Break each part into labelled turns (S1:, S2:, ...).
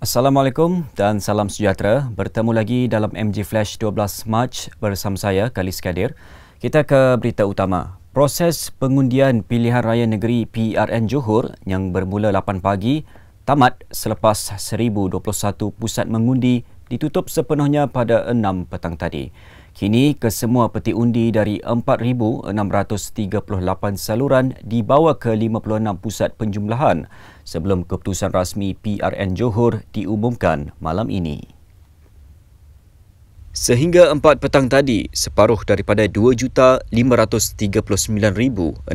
S1: Assalamualaikum dan salam sejahtera. Bertemu lagi dalam MG Flash 12 Mac bersama saya, Khalis Kadir. Kita ke berita utama. Proses pengundian pilihan raya negeri PRN Johor yang bermula 8 pagi tamat selepas 1021 pusat mengundi ditutup sepenuhnya pada 6 petang tadi. Kini kesemua peti undi dari 4,638 saluran dibawa ke 56 pusat penjumlahan sebelum keputusan rasmi PRN Johor diumumkan malam ini. Sehingga 4 petang tadi, separuh daripada 2,539,606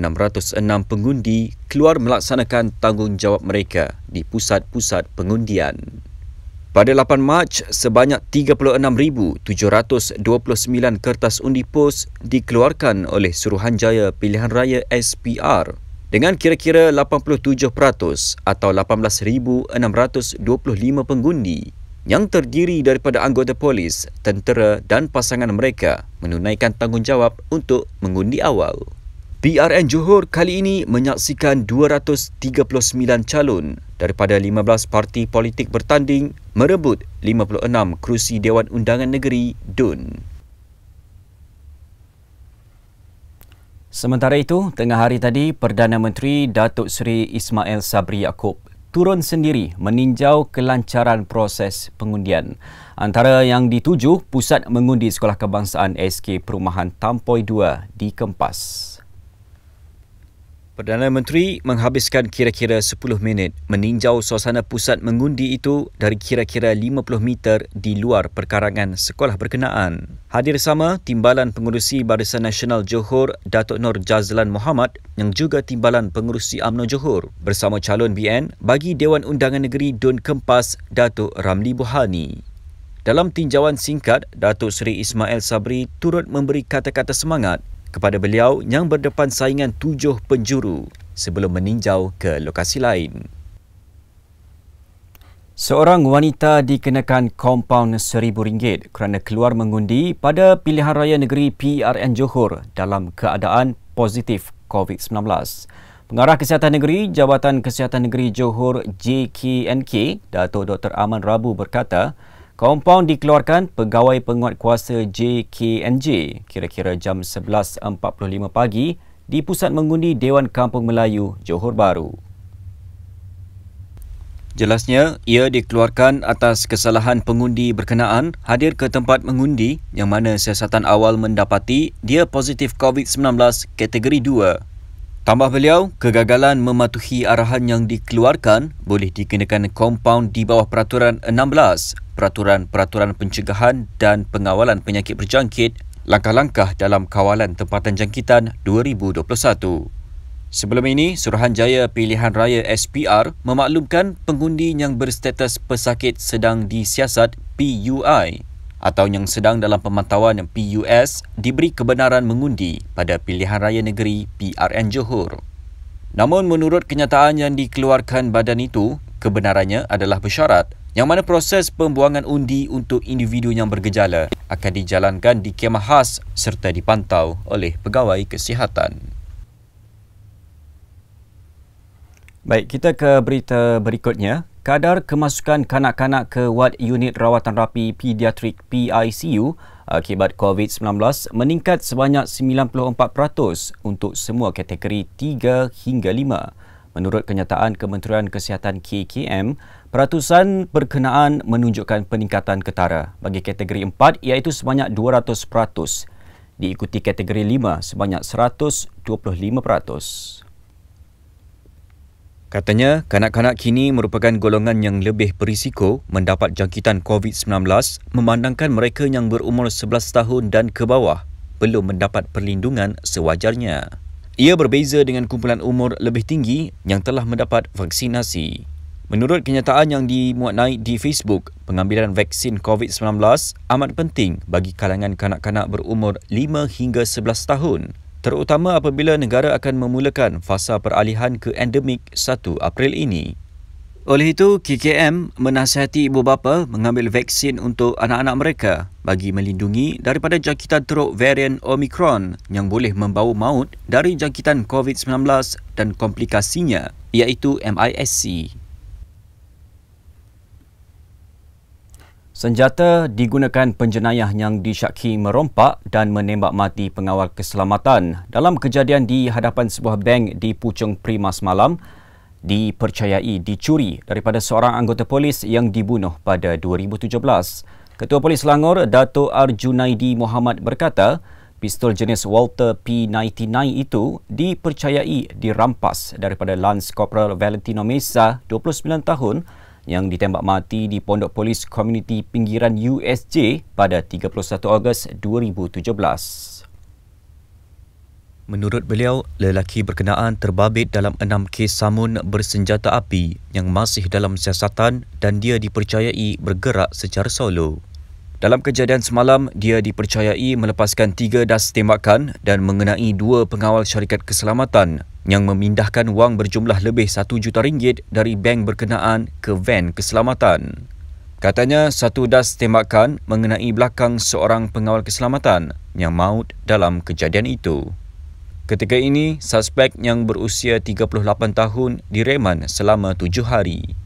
S1: pengundi keluar melaksanakan tanggungjawab mereka di pusat-pusat pengundian. Pada 8 Mac, sebanyak 36,729 kertas undi pos dikeluarkan oleh Suruhanjaya Pilihan Raya SPR dengan kira-kira 87% atau 18,625 pengundi yang terdiri daripada anggota polis, tentera dan pasangan mereka menunaikan tanggungjawab untuk mengundi awal. PRN Johor kali ini menyaksikan 239 calon daripada 15 parti politik bertanding merebut 56 kerusi Dewan Undangan Negeri DUN. Sementara itu, tengah hari tadi, Perdana Menteri Datuk Seri Ismail Sabri Yaakob turun sendiri meninjau kelancaran proses pengundian. Antara yang dituju, Pusat Mengundi Sekolah Kebangsaan SK Perumahan Tampoi 2 di Kempas. Perdana Menteri menghabiskan kira-kira 10 minit meninjau suasana pusat mengundi itu dari kira-kira 50 meter di luar perkarangan sekolah berkenaan. Hadir sama Timbalan Pengurusi Barisan Nasional Johor Datuk Nur Jazlan Muhammad yang juga Timbalan Pengurusi UMNO Johor bersama calon BN bagi Dewan Undangan Negeri DUN Kempas Datuk Ramli Buhani. Dalam tinjauan singkat, Datuk Seri Ismail Sabri turut memberi kata-kata semangat kepada beliau yang berdepan saingan 7 penjuru sebelum meninjau ke lokasi lain. Seorang wanita dikenakan kompaun RM1,000 kerana keluar mengundi pada pilihan raya negeri PRN Johor dalam keadaan positif COVID-19. Pengarah Kesihatan Negeri Jabatan Kesihatan Negeri Johor JKNK, Datuk Dr. Aman Rabu berkata, kompaun dikeluarkan pegawai penguatkuasa JKNJ kira-kira jam 11.45 pagi di Pusat Mengundi Dewan Kampung Melayu, Johor Bahru. Jelasnya, ia dikeluarkan atas kesalahan pengundi berkenaan hadir ke tempat mengundi yang mana siasatan awal mendapati dia positif COVID-19 kategori 2. Tambah beliau, kegagalan mematuhi arahan yang dikeluarkan boleh dikenakan kompaun di bawah Peraturan 16, Peraturan Pencegahan dan Pengawalan Penyakit Berjangkit, Langkah-Langkah dalam Kawalan Tempatan Jangkitan 2021. Sebelum ini, Suruhanjaya Pilihan Raya SPR memaklumkan pengundi yang berstatus pesakit sedang disiasat PUI atau yang sedang dalam pemantauan PUS diberi kebenaran mengundi pada pilihan raya negeri PRN Johor. Namun menurut kenyataan yang dikeluarkan badan itu, kebenarannya adalah bersyarat yang mana proses pembuangan undi untuk individu yang bergejala akan dijalankan di kemah khas serta dipantau oleh pegawai kesihatan. Baik, kita ke berita berikutnya. Kadar kemasukan kanak-kanak ke wad unit rawatan rapi pediatrik PICU akibat COVID-19 meningkat sebanyak 94% untuk semua kategori 3 hingga 5. Menurut kenyataan Kementerian Kesihatan KKM, peratusan berkenaan menunjukkan peningkatan ketara. Bagi kategori 4 iaitu sebanyak 200%, diikuti kategori 5 sebanyak 125%. Katanya, kanak-kanak kini merupakan golongan yang lebih berisiko mendapat jangkitan COVID-19 memandangkan mereka yang berumur 11 tahun dan ke bawah belum mendapat perlindungan sewajarnya. Ia berbeza dengan kumpulan umur lebih tinggi yang telah mendapat vaksinasi. Menurut kenyataan yang dimuat naik di Facebook, pengambilan vaksin COVID-19 amat penting bagi kalangan kanak-kanak berumur 5 hingga 11 tahun. Terutama apabila negara akan memulakan fasa peralihan ke endemik 1 April ini. Oleh itu, KKM menasihati ibu bapa mengambil vaksin untuk anak-anak mereka bagi melindungi daripada jangkitan teruk varian Omicron yang boleh membawa maut dari jangkitan COVID-19 dan komplikasinya iaitu MISC. Senjata digunakan penjenayah yang disyaki merompak dan menembak mati pengawal keselamatan dalam kejadian di hadapan sebuah bank di Puchong Prima semalam dipercayai dicuri daripada seorang anggota polis yang dibunuh pada 2017. Ketua Polis Selangor, Dato' Arjunaidi Mohamad berkata, pistol jenis Walther P99 itu dipercayai dirampas daripada Lance Corporal Valentino Mesa, 29 tahun, yang ditembak mati di Pondok Polis Komuniti Pinggiran USJ pada 31 Ogos 2017. Menurut beliau, lelaki berkenaan terbabit dalam 6 kes samun bersenjata api yang masih dalam siasatan dan dia dipercayai bergerak secara solo. Dalam kejadian semalam, dia dipercayai melepaskan 3 das tembakan dan mengenai 2 pengawal syarikat keselamatan yang memindahkan wang berjumlah lebih RM1 juta dari bank berkenaan ke van keselamatan. Katanya, 1 das tembakan mengenai belakang seorang pengawal keselamatan yang maut dalam kejadian itu. Ketika ini, suspek yang berusia 38 tahun direman selama 7 hari.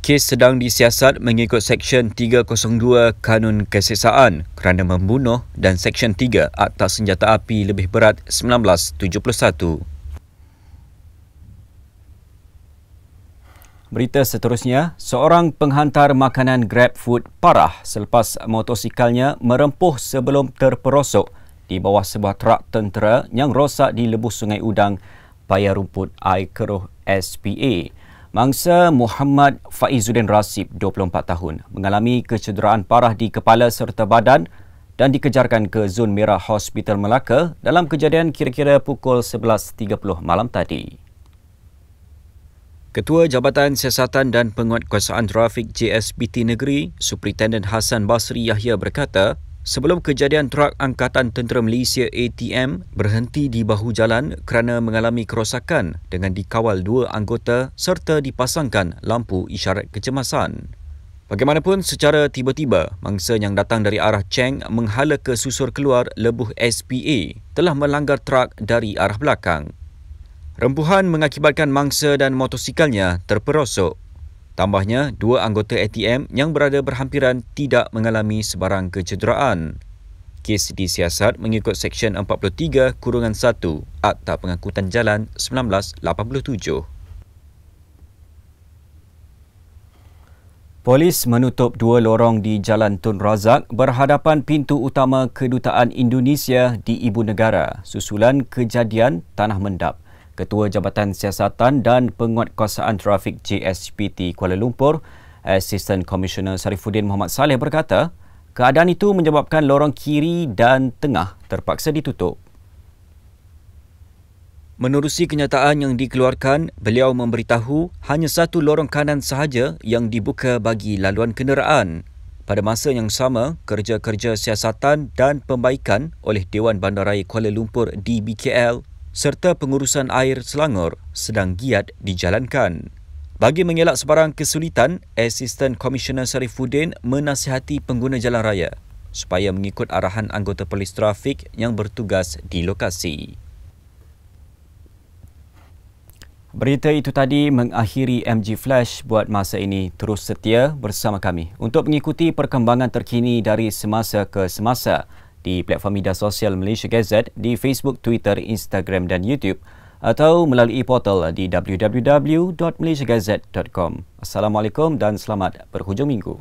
S1: Kes sedang disiasat mengikut Seksyen 302 Kanun Keseksaan kerana membunuh dan Seksyen 3 Akta Senjata Api Lebih Berat 1971. Berita seterusnya, seorang penghantar makanan GrabFood parah selepas motosikalnya merempuh sebelum terperosok di bawah sebuah trak tentera yang rosak di lebus Sungai Udang, Paya Rumput Air Keruh SPA. Mangsa Muhammad Faizuddin Rasib, 24 tahun, mengalami kecederaan parah di kepala serta badan dan dikejarkan ke Zon Merah Hospital Melaka dalam kejadian kira-kira pukul 11.30 malam tadi. Ketua Jabatan Siasatan dan Penguatkuasaan Trafik JSPT Negeri, Superintendent Hassan Basri Yahya berkata, sebelum kejadian trak Angkatan Tentera Malaysia ATM berhenti di bahu jalan kerana mengalami kerosakan dengan dikawal 2 anggota serta dipasangkan lampu isyarat kecemasan. Bagaimanapun, secara tiba-tiba, mangsa yang datang dari arah Cheng menghala ke susur keluar lebuh SPA telah melanggar trak dari arah belakang. Rempuhan mengakibatkan mangsa dan motosikalnya terperosok. Tambahnya, 2 anggota ATM yang berada berhampiran tidak mengalami sebarang kecederaan. Kes disiasat mengikut Seksyen 43-1 Akta Pengangkutan Jalan 1987. Polis menutup 2 lorong di Jalan Tun Razak berhadapan pintu utama Kedutaan Indonesia di Ibu Negara susulan kejadian tanah mendap. Ketua Jabatan Siasatan dan Penguatkuasaan Trafik JSPT Kuala Lumpur, Assistant Commissioner Sarifuddin Muhammad Saleh berkata, keadaan itu menyebabkan lorong kiri dan tengah terpaksa ditutup. Menerusi kenyataan yang dikeluarkan, beliau memberitahu hanya 1 lorong kanan sahaja yang dibuka bagi laluan kenderaan. Pada masa yang sama, kerja-kerja siasatan dan pembaikan oleh Dewan Bandaraya Kuala Lumpur DBKL serta pengurusan air Selangor sedang giat dijalankan. Bagi mengelak sebarang kesulitan, Assistant Commissioner Sarifuddin menasihati pengguna jalan raya supaya mengikut arahan anggota polis trafik yang bertugas di lokasi. Berita itu tadi mengakhiri MG Flash buat masa ini. Terus setia bersama kami untuk mengikuti perkembangan terkini dari semasa ke semasa di platform media sosial Malaysia Gazette di Facebook, Twitter, Instagram dan YouTube atau melalui portal di www.malaysiagazette.com. Assalamualaikum dan selamat berhujung minggu.